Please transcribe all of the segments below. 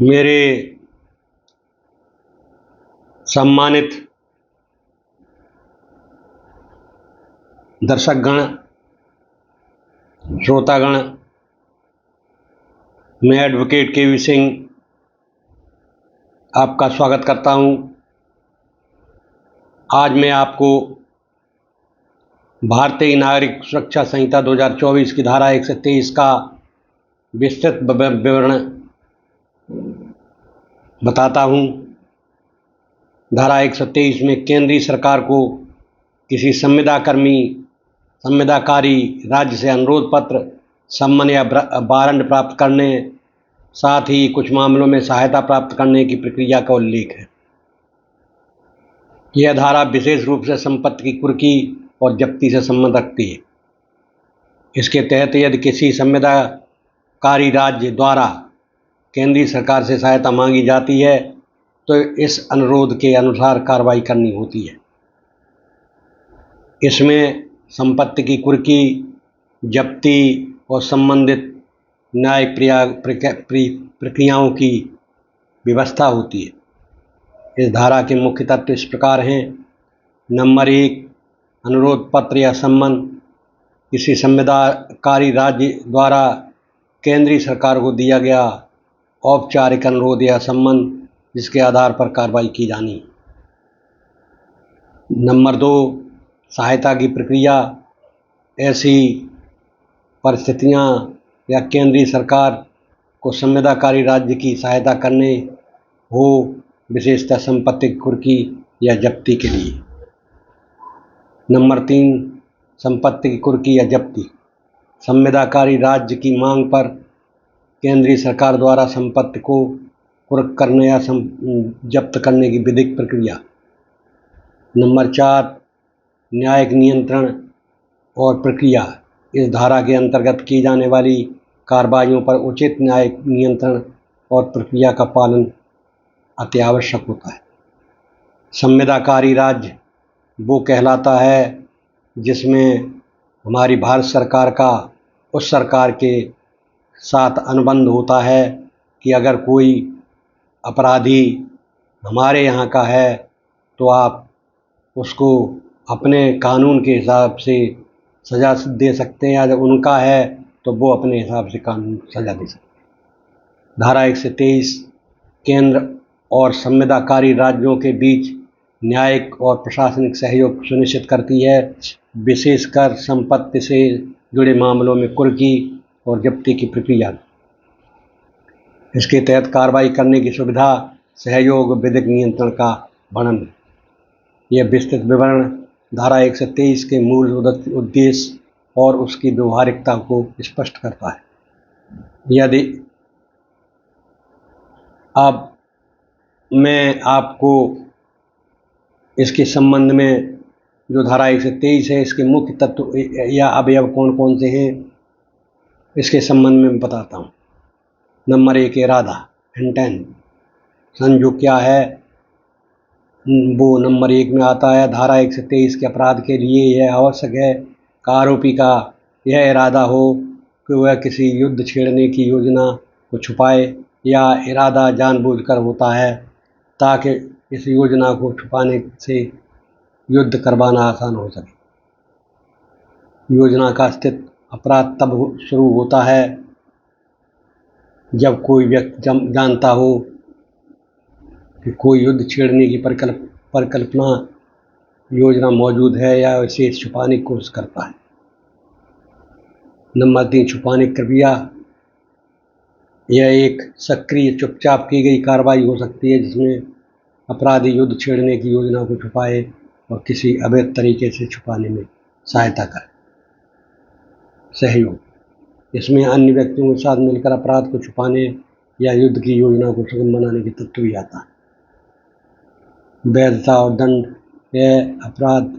मेरे सम्मानित दर्शकगण, श्रोतागण, मैं एडवोकेट के वी सिंह आपका स्वागत करता हूं। आज मैं आपको भारतीय नागरिक सुरक्षा संहिता 2024 की धारा 123 का विस्तृत विवरण बताता हूं। धारा 123 में केंद्रीय सरकार को किसी संविदाकारी राज्य से अनुरोध पत्र, सम्मन या वारंट प्राप्त करने, साथ ही कुछ मामलों में सहायता प्राप्त करने की प्रक्रिया का उल्लेख है। यह धारा विशेष रूप से संपत्ति की कुर्की और जब्ती से संबंध रखती है। इसके तहत यदि किसी संविदाकारी राज्य द्वारा केंद्रीय सरकार से सहायता मांगी जाती है तो इस अनुरोध के अनुसार कार्रवाई करनी होती है। इसमें संपत्ति की कुर्की, जब्ती और संबंधित न्यायिक प्रक्रियाओं की व्यवस्था होती है। इस धारा के मुख्य तत्व इस प्रकार हैं। नंबर 1, अनुरोध पत्र या सम्मन किसी संविदाकारी राज्य द्वारा केंद्रीय सरकार को दिया गया औपचारिक अनुरोध या सम्मन जिसके आधार पर कार्रवाई की जानी। नंबर 2, सहायता की प्रक्रिया ऐसी परिस्थितियां या केंद्रीय सरकार को संविदाकारी राज्य की सहायता करने हो, विशेषतः संपत्ति की कुर्की या जब्ती के लिए। नंबर 3, संपत्ति की कुर्की या जब्ती संविदाकारी राज्य की मांग पर केंद्रीय सरकार द्वारा संपत्ति को कुर्क करने या जब्त करने की विधिक प्रक्रिया। नंबर 4, न्यायिक नियंत्रण और प्रक्रिया इस धारा के अंतर्गत की जाने वाली कार्रवाइयों पर उचित न्यायिक नियंत्रण और प्रक्रिया का पालन अति आवश्यक होता है। संविदाकारी राज्य वो कहलाता है जिसमें हमारी भारत सरकार का उस सरकार के साथ अनुबंध होता है कि अगर कोई अपराधी हमारे यहाँ का है तो आप उसको अपने कानून के हिसाब से सज़ा दे सकते हैं, या जब उनका है तो वो अपने हिसाब से कानून सज़ा दे सकते हैं। धारा 123 केंद्र और संविदाकारी राज्यों के बीच न्यायिक और प्रशासनिक सहयोग सुनिश्चित करती है, विशेषकर संपत्ति से जुड़े मामलों में कुर्की और जब्ती की प्रक्रिया। इसके तहत कार्रवाई करने की सुविधा, सहयोग, विधिक नियंत्रण का वर्णन। यह विस्तृत विवरण धारा 123 के मूल उद्देश्य और उसकी व्यवहारिकता को स्पष्ट करता है। यदि अब मैं आपको इसके संबंध में जो धारा 123 है इसके मुख्य तत्व या अवयव कौन कौन से हैं इसके संबंध में बताता हूँ। नंबर 1, इरादा, इंटेंट, जो क्या है वो नंबर 1 में आता है। धारा 123 के अपराध के लिए यह आवश्यक है कि आरोपी का यह इरादा हो कि वह किसी युद्ध छेड़ने की योजना को छुपाए, या इरादा जानबूझकर होता है ताकि इस योजना को छुपाने से युद्ध करवाना आसान हो सके। योजना का अस्तित्व अपराध तब शुरू होता है जब कोई व्यक्ति जानता हो कि कोई युद्ध छेड़ने की परिकल्पना योजना मौजूद है या इसे छुपाने की कोशिश करता है। नंबर 3, छुपाने की प्रक्रिया। यह एक सक्रिय चुपचाप की गई कार्रवाई हो सकती है जिसमें अपराधी युद्ध छेड़ने की योजना को छुपाए और किसी अवैध तरीके से छुपाने में सहायता करे। सहयोग, इसमें अन्य व्यक्तियों के साथ मिलकर अपराध को छुपाने या युद्ध की योजना को सुगम बनाने की तत्व भी आता है। वैधता और दंड, यह अपराध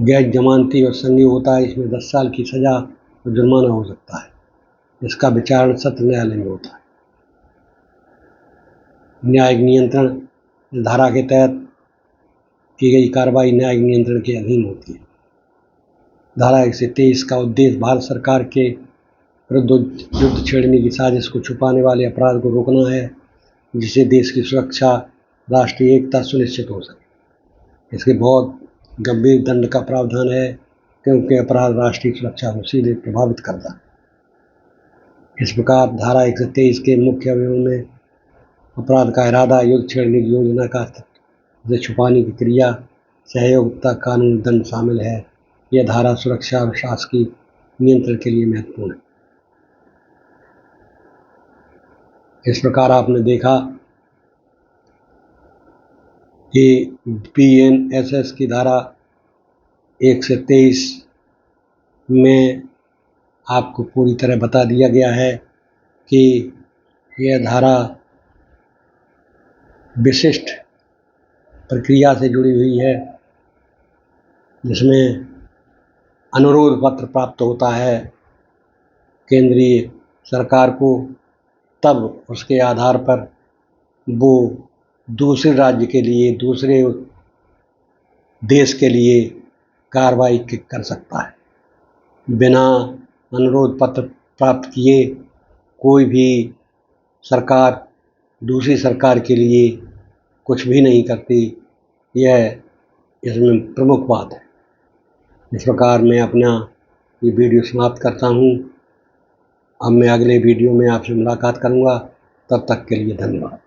गैर जमानती और संज्ञेय होता है। इसमें 10 साल की सज़ा और जुर्माना हो सकता है। इसका विचारण सत्र न्यायालय में होता है। न्यायिक नियंत्रण, इस धारा के तहत की गई कार्रवाई न्यायिक नियंत्रण के अधीन होती है। धारा 123 का उद्देश्य भारत सरकार के विरुद्ध युद्ध छेड़ने की साजिश को छुपाने वाले अपराध को रोकना है, जिससे देश की सुरक्षा, राष्ट्रीय एकता सुनिश्चित हो सके। इसके बहुत गंभीर दंड का प्रावधान है, क्योंकि अपराध राष्ट्रीय सुरक्षा को सीधे प्रभावित करता है। इस प्रकार धारा 123 के मुख्य अवयवों में अपराध का इरादा, युद्ध छेड़ने की योजना का अस्तित्व, उसे छुपाने की क्रिया, सहयोगिता, कानूनी दंड शामिल है। यह धारा सुरक्षा और शासकीय नियंत्रण के लिए महत्वपूर्ण है। इस प्रकार आपने देखा कि BNSS की धारा 1 से 23 में आपको पूरी तरह बता दिया गया है कि यह धारा विशिष्ट प्रक्रिया से जुड़ी हुई है, जिसमें अनुरोध पत्र प्राप्त होता है केंद्रीय सरकार को, तब उसके आधार पर वो दूसरे राज्य के लिए, दूसरे देश के लिए कार्रवाई कर सकता है। बिना अनुरोध पत्र प्राप्त किए कोई भी सरकार दूसरी सरकार के लिए कुछ भी नहीं करती। यह इसमें प्रमुख बात है। इस प्रकार मैं अपना ये वीडियो समाप्त करता हूँ। अब मैं अगले वीडियो में आपसे मुलाकात करूँगा। तब तक के लिए धन्यवाद।